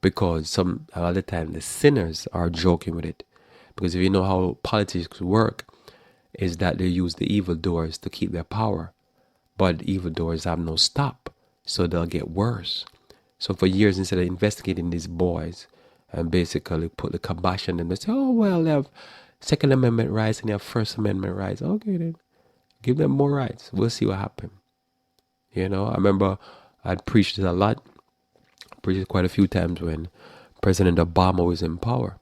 Because a lot of the time the sinners are joking with it. Because if you know how politics work, is that they use the evildoers to keep their power. But evildoers have no stop. So they'll get worse. So for years, instead of investigating these boys and basically put the kibosh on them, they say, oh, well, they have Second Amendment rights and they have First Amendment rights. Okay, then. Give them more rights. We'll see what happens. I remember I'd preached this a lot. I preached it quite a few times when President Obama was in power.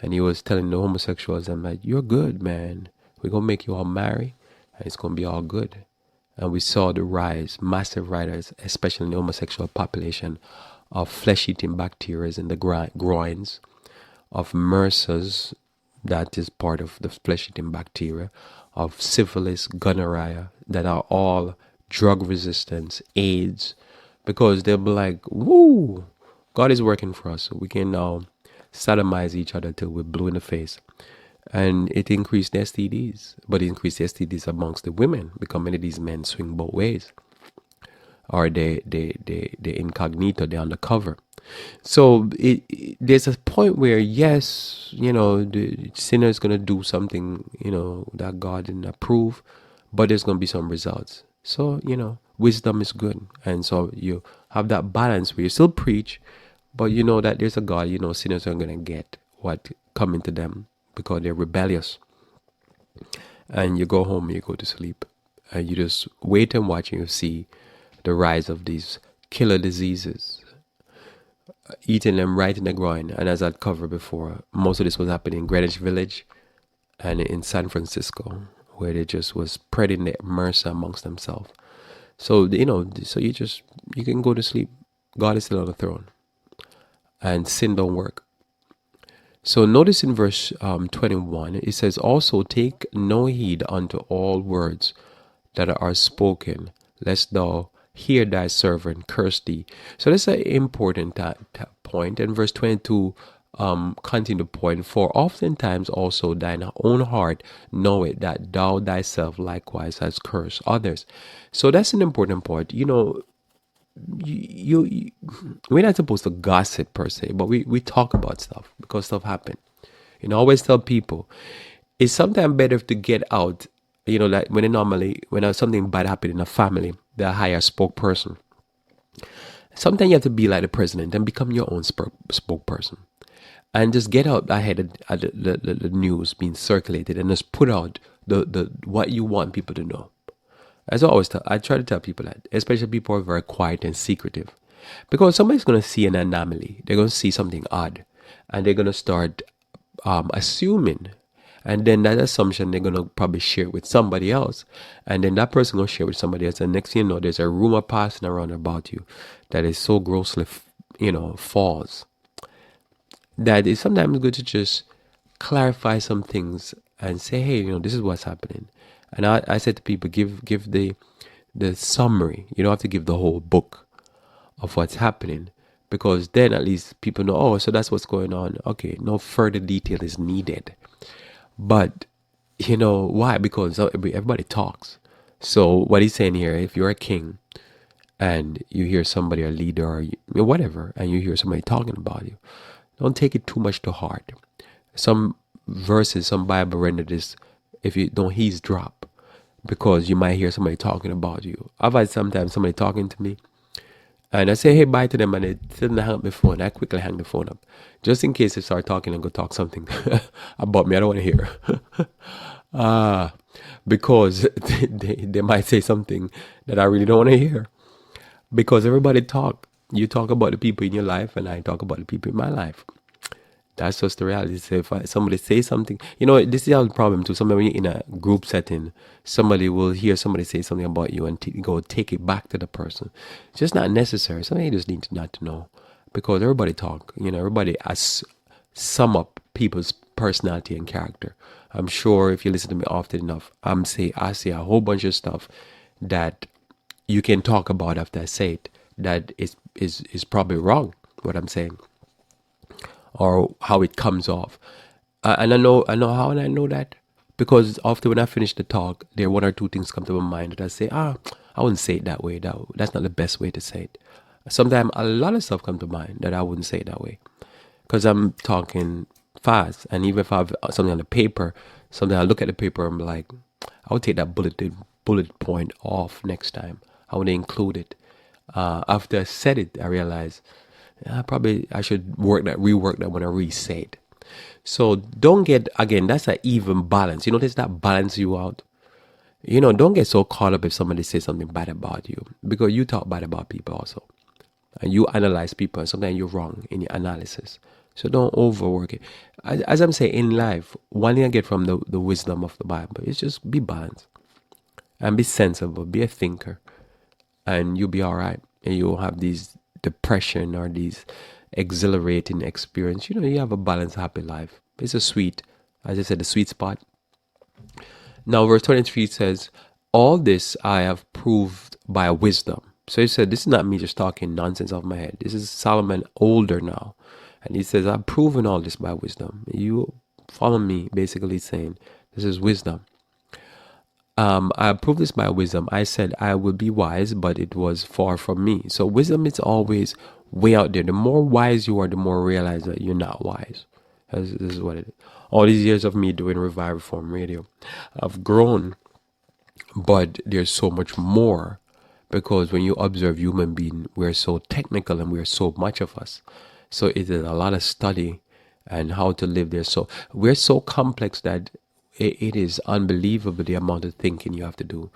And he was telling the homosexuals, I'm like, you're good, man. We're going to make you all marry and it's going to be all good. and we saw the rise, massive rise, especially in the homosexual population, of flesh-eating bacteria in the groins, of MRSAs, that is part of the flesh-eating bacteria, of syphilis, gonorrhea, that are all drug resistance, AIDS, because they'll be like, woo, God is working for us. So we can now sodomize each other till we're blue in the face. And it increased STDs, but it increased STDs amongst the women because many of these men swing both ways. Or they incognito, they're undercover. So there's a point where, yes, the sinner is going to do something, that God didn't approve, but there's going to be some results. So, wisdom is good. And so you have that balance where you still preach, but you know that there's a God, sinners are going to get what coming to them because they're rebellious. And you go home, you go to sleep, and you just wait and watch, and you see the rise of these killer diseases, eating them right in the groin. And as I'd covered before, most of this was happening in Greenwich Village and in San Francisco, where they just was spreading the MRSA amongst themselves. So, so you can go to sleep. God is still on the throne. And sin don't work. So notice in verse 21, it says, also take no heed unto all words that are spoken, lest thou hear thy servant curse thee. So that's an important point. And verse 22 continue to point, for oftentimes also thine own heart knoweth that thou thyself likewise has cursed others. So that's an important point. We're not supposed to gossip per se, but we talk about stuff because stuff happen. I always tell people it's sometimes better to get out. Like when something bad happened in a family, they hire a spokesperson. Sometimes you have to be like the president and become your own spokesperson, and just get out ahead of the news being circulated and just put out the what you want people to know. As I try to tell people that, especially people who are very quiet and secretive, because somebody's going to see an anomaly, they're going to see something odd, and they're going to start assuming, and then that assumption they're going to probably share it with somebody else, and then that person going to share it with somebody else, and next thing you know, there's a rumor passing around about you that is so grossly, false, that it's sometimes good to just clarify some things and say, hey, this is what's happening. And I said to people, give the summary. You don't have to give the whole book of what's happening, because then at least people know, oh, so that's what's going on. Okay, no further detail is needed. But why? Because everybody talks. So what he's saying here, if you're a king and you hear somebody, a leader or whatever, and you hear somebody talking about you, don't take it too much to heart. Some verses, some Bible render this, if you don't eavesdrop, because you might hear somebody talking about you. I've had sometimes somebody talking to me, and I say, hey, bye to them, and they didn't hang up the phone. I quickly hang the phone up, just in case they start talking and go talk something about me I don't want to hear. Because they might say something that I really don't want to hear. Because everybody talk. You talk about the people in your life, and I talk about the people in my life. That's just the reality. So if somebody say something, this is the problem too. Somebody in a group setting, somebody will hear somebody say something about you and go take it back to the person. It's just not necessary. Something you just need not to know, because everybody talk. Everybody sum up people's personality and character. I'm sure if you listen to me often enough, I say a whole bunch of stuff that you can talk about after I say it that is probably wrong, what I'm saying, or how it comes off. And I know how, and I know that because often when I finish the talk, there are one or two things come to my mind that I say, I wouldn't say it that way. That's not the best way to say it. Sometimes a lot of stuff come to mind that I wouldn't say it that way, because I'm talking fast. And even if I have something on the paper, sometimes I look at the paper and I'm like, I would take that bullet point off next time. I would include it. After I said it, I realized I should rework that when I re-say it. So don't get, again, that's an even balance. Does that balance you out? Don't get so caught up if somebody says something bad about you, because you talk bad about people also. And you analyze people, and sometimes you're wrong in your analysis. So don't overwork it. As I'm saying, in life, one thing I get from the wisdom of the Bible is just be balanced. and be sensible, be a thinker, and you'll be all right. And you won't have these depression or these exhilarating experience. You have a balanced, happy life. It's a sweet, as I said, the sweet spot. Now, verse 23 says, all this I have proved by wisdom. So he said, this is not me just talking nonsense off my head. This is Solomon older now. And he says, I've proven all this by wisdom. You follow me, basically saying, this is wisdom. I proved this by wisdom. I said I would be wise, but it was far from me. So wisdom is always way out there. The more wise you are, the more realize that you're not wise. This is what it is. All these years of me doing Revive Reform Radio, I've grown, but there's so much more, because when you observe human being, we're so technical and we're so much of us. So it is a lot of study and how to live there. So we're so complex that it is unbelievable the amount of thinking you have to do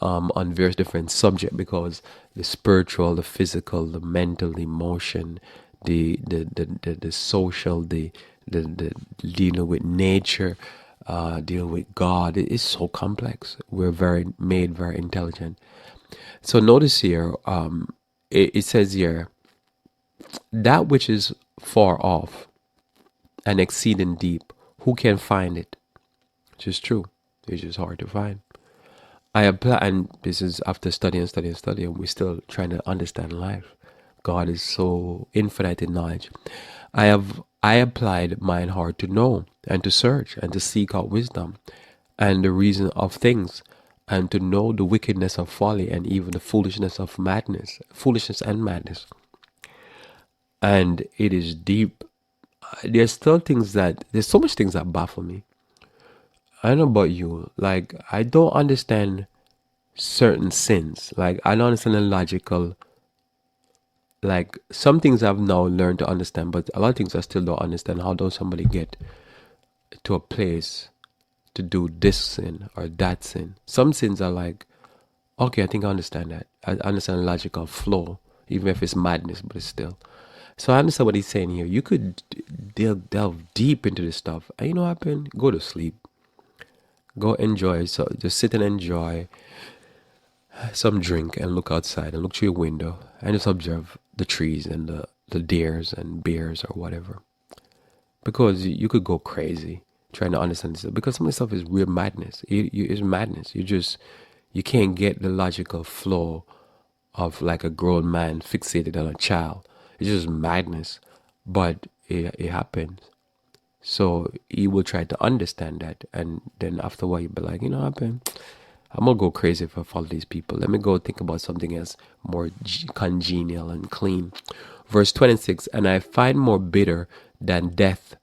on various different subjects, because the spiritual, the physical, the mental, the emotion, the social, the dealing with nature, dealing with God. It is so complex. We're very intelligent. So notice here, it says here, that which is far off and exceeding deep, who can find it? Which is true. It's just hard to find. I apply, and this is after studying, and we're still trying to understand life. God is so infinite in knowledge. I applied mine heart to know and to search and to seek out wisdom and the reason of things, and to know the wickedness of folly and even the foolishness and madness. And it is deep. There's so much things that baffle me. I don't know about you. Like, I don't understand certain sins. Like, I don't understand the logical. Like, some things I've now learned to understand, but a lot of things I still don't understand. How does somebody get to a place to do this sin or that sin? Some sins are like, okay, I think I understand that. I understand the logical flow, even if it's madness, but it's still. So I understand what he's saying here. You could delve deep into this stuff. And you know what happened? Go to sleep. Go enjoy. So just sit and enjoy some drink and look outside and look through your window and just observe the trees and the deers and bears or whatever. Because you could go crazy trying to understand this, because some of this stuff is real madness. It's madness. You can't get the logical flow of like a grown man fixated on a child. It's just madness, but it happens. So he will try to understand that, and then after a while you'll be like, you know what happened? I'm gonna go crazy if I follow these people. Let me go think about something else more congenial and clean. Verse 26, and I find more bitter than death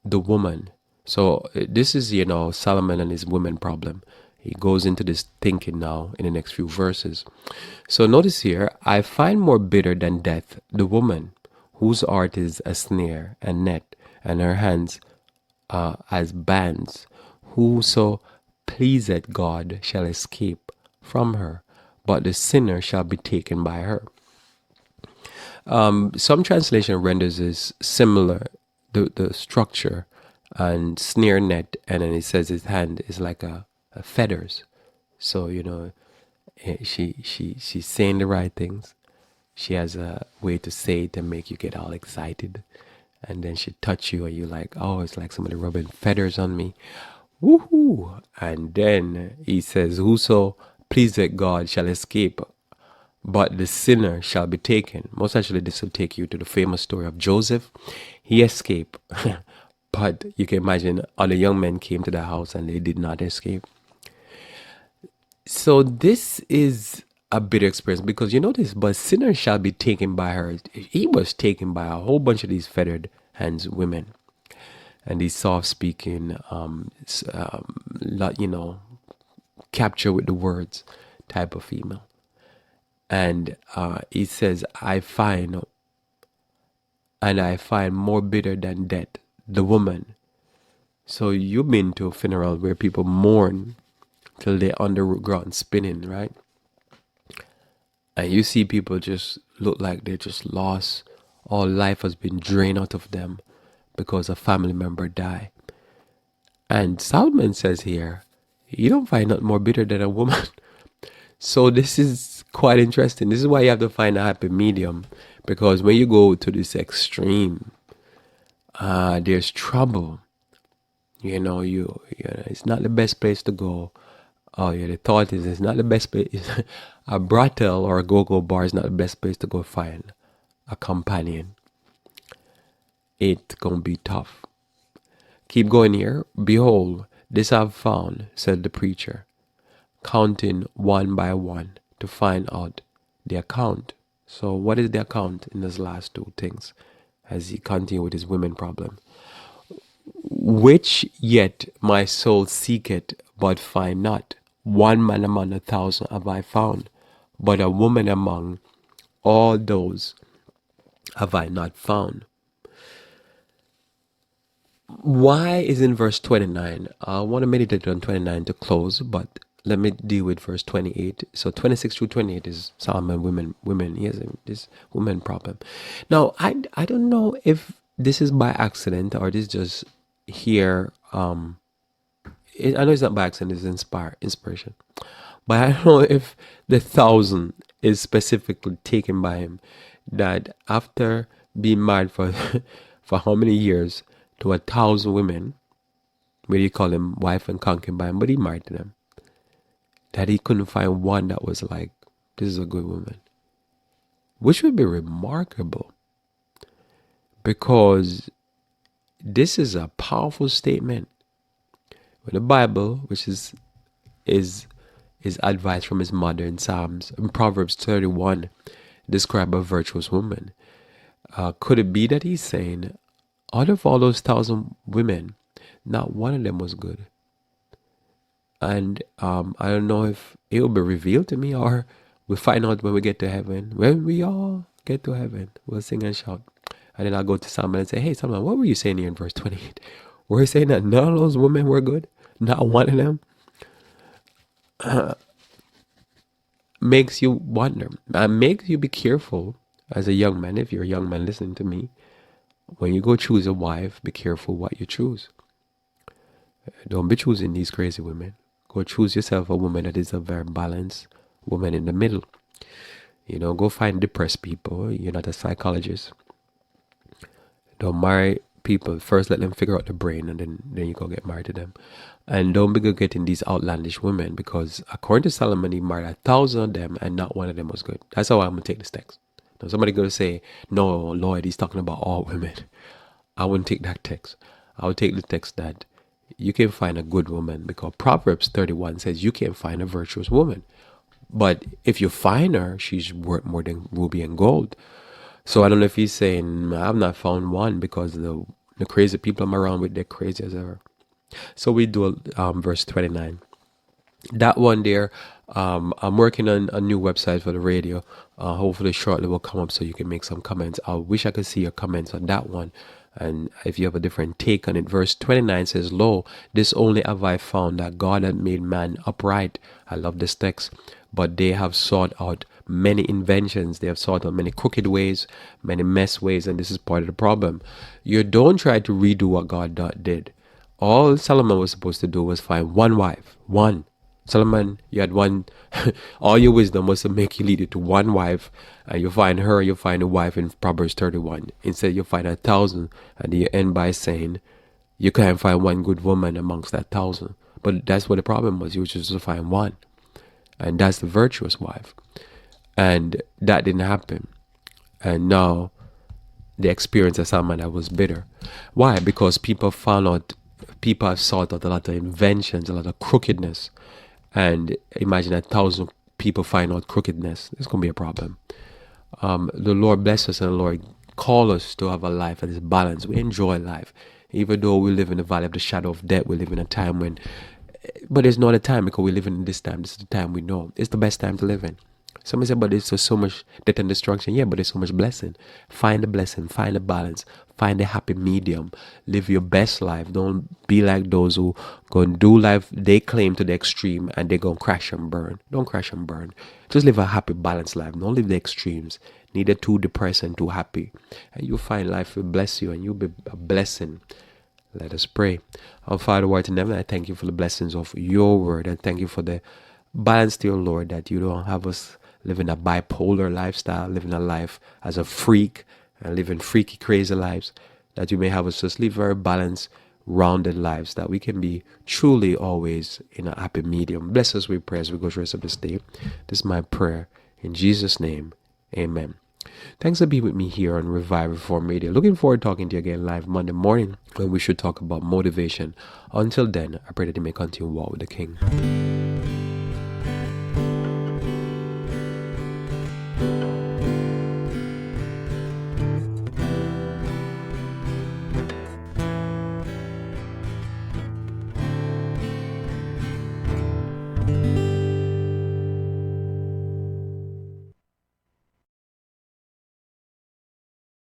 the woman. So this is, Solomon and his women problem. He goes into this thinking now in the next few verses. So notice here, I find more bitter than death the woman, whose art is a snare and net, and her hands as bands. Whoso pleaseth God shall escape from her, but the sinner shall be taken by her. Some translation renders this similar, the structure, and snare net, and then it says his hand is like a feathers. So she's saying the right things. She has a way to say it and make you get all excited, and then she touch you and you're like, oh, it's like somebody rubbing feathers on me. Woohoo! And then he says, whoso pleaseth God shall escape, but the sinner shall be taken. Most actually, this will take you to the famous story of Joseph. He escaped, but you can imagine other young men came to the house and they did not escape. So this is a bitter experience, because you know this, but sinner shall be taken by her. He was taken by a whole bunch of these feathered hands women, and these soft speaking, capture with the words type of female. And he says, I find more bitter than death the woman. So you've been to a funeral where people mourn till they're underground spinning, right? And you see people just look like they just lost. All life has been drained out of them because a family member died. And Solomon says here, You don't find nothing more bitter than a woman. So this is quite interesting. This is why you have to find a happy medium, because when you go to this extreme, there's trouble. It's not the best place to go. Oh yeah, the thought is it's not the best place. A brothel or a go-go bar is not the best place to go find a companion. It's gonna be tough. Keep going here. Behold, this I've found, said the preacher, counting one by one to find out the account. So what is the account in those last two things as he continued with his women problem? Which yet my soul seeketh, but find not. One man among 1,000 have I found, but a woman among all those have I not found. Why is in verse 29? I want to meditate on 29 to close, but let me deal with verse 28. So 26 through 28 is Solomon women. He has this woman problem. Now, I don't know if this is by accident or this just here. I know it's not by accident, it's inspiration. But I don't know if the 1,000 is specifically taken by him. That after being married for for how many years to 1,000 women, where you call him wife and concubine, but he married to them, that he couldn't find one that was like, this is a good woman. Which would be remarkable, because this is a powerful statement. When the Bible, which is advice from his mother in Psalms, in Proverbs 31, describe a virtuous woman. Could it be that he's saying, out of all those 1,000 women, not one of them was good? And I don't know if it will be revealed to me, or we'll find out when we get to heaven. When we all get to heaven, we'll sing and shout. And then I'll go to Solomon and say, hey, Solomon, what were you saying here in verse 28? Were you saying that none of those women were good? Not one of them? Makes you wonder. Makes you be careful as a young man. If you're a young man listening to me, when you go choose a wife, be careful what you choose. Don't be choosing these crazy women. Go choose yourself a woman that is a very balanced woman in the middle. Go find depressed people. You're not a psychologist. Don't marry people. First let them figure out the brain, and then you go get married to them. And don't be good getting these outlandish women, because according to Solomon, he married 1,000 of them and not one of them was good. That's how I'm going to take this text. Now somebody going to say, no, Lord, he's talking about all women. I wouldn't take that text. I would take the text that you can find a good woman, because Proverbs 31 says you can find a virtuous woman. But if you find her, she's worth more than ruby and gold. So I don't know if he's saying, I've not found one because the crazy people I'm around with, they're crazy as ever. So we do verse 29. That one there, I'm working on a new website for the radio. Hopefully shortly will come up so you can make some comments. I wish I could see your comments on that one. And if you have a different take on it, verse 29 says, lo, this only have I found, that God had made man upright. I love this text. But they have sought out many inventions. They have sought out many crooked ways, many mess ways. And this is part of the problem. You don't try to redo what God did. All Solomon was supposed to do was find one wife. One. Solomon, you had one. All your wisdom was to make you lead it to one wife. And you find her, you find a wife in Proverbs 31. Instead, you find 1,000. And you end by saying, you can't find one good woman amongst that 1,000. But that's what the problem was. You were just to find one. And that's the virtuous wife. And that didn't happen. And now, the experience of Solomon that was bitter. Why? Because people have sought out a lot of inventions, a lot of crookedness. And imagine 1,000 people find out crookedness. It's going to be a problem. The Lord bless us, and the Lord call us to have a life that is balanced. We enjoy life. Even though we live in the valley of the shadow of death, we live in a time when, but it's not a time, because we live in this time. This is the time we know. It's the best time to live in. Somebody said, but it's so much death and destruction. Yeah, but there's so much blessing. Find the blessing, find the balance, find the happy medium. Live your best life. Don't be like those who go and do life they claim to the extreme and they're going to crash and burn. Don't crash and burn. Just live a happy, balanced life. Don't live the extremes. Neither too depressed and too happy. And you'll find life will bless you, and you'll be a blessing Let us pray. Our Father, who art in heaven, I thank you for the blessings of your word. I thank you for the balance, dear Lord, that you don't have us living a bipolar lifestyle, living a life as a freak, and living freaky, crazy lives. That you may have us just live very balanced, rounded lives, that we can be truly always in a happy medium. Bless us, we pray, as we go through the rest of this day. This is my prayer. In Jesus' name, amen. Thanks for being with me here on Revive Reform Radio. Looking forward to talking to you again live Monday morning when we should talk about motivation. Until then, I pray that you may continue to walk with the King.